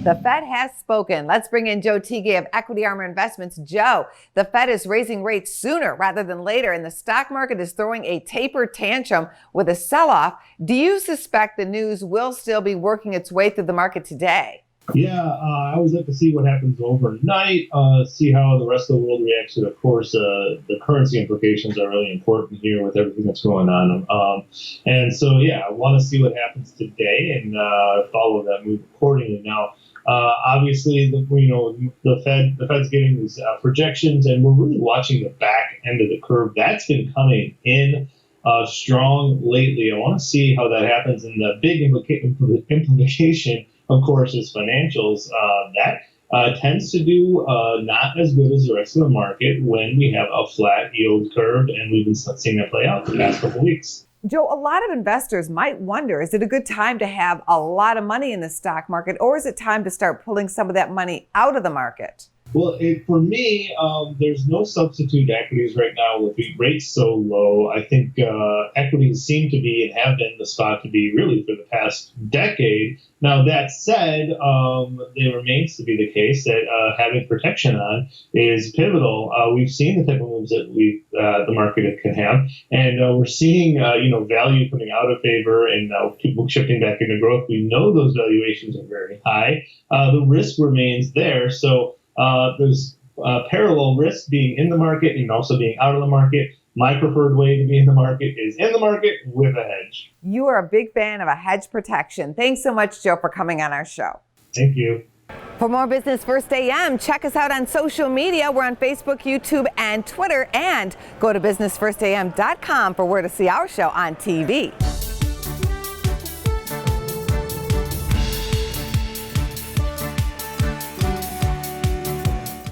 The Fed has spoken. Let's bring in Joe Teague of Equity Armor Investments. Joe, the Fed is raising rates sooner rather than later, and the stock market is throwing a taper tantrum with a sell-off. Do you suspect the news will still be working its way through the market today? Yeah, I always like to see what happens overnight, see how the rest of the world reacts to it. Of course, the currency implications are really important here with everything that's going on. And so, yeah, I want to see what happens today and follow that move accordingly. Now, obviously, the Fed's getting these projections, and we're really watching the back end of the curve. That's been coming in strong lately. I want to see how that happens, and the big implication, of course, is financials. That tends to do not as good as the rest of the market when we have a flat yield curve, and we've been seeing that play out the past couple of weeks. Joe, a lot of investors might wonder, is it a good time to have a lot of money in the stock market, or is it time to start pulling some of that money out of the market? Well, for me, there's no substitute to equities right now with rates so low. I think equities seem to be and have been the spot to be really for the past decade. Now, that said, it remains to be the case that having protection on is pivotal. We've seen the type of moves that the market can have, and we're seeing value coming out of favor and people shifting back into growth. We know those valuations are very high. The risk remains there, so there's parallel risk being in the market and also being out of the market. My preferred way to be in the market is in the market with a hedge. You are a big fan of a hedge protection. Thanks so much, Joe, for coming on our show. Thank you. For more Business First AM, check us out on social media. We're on Facebook, YouTube, and Twitter. And go to businessfirstam.com for where to see our show on TV.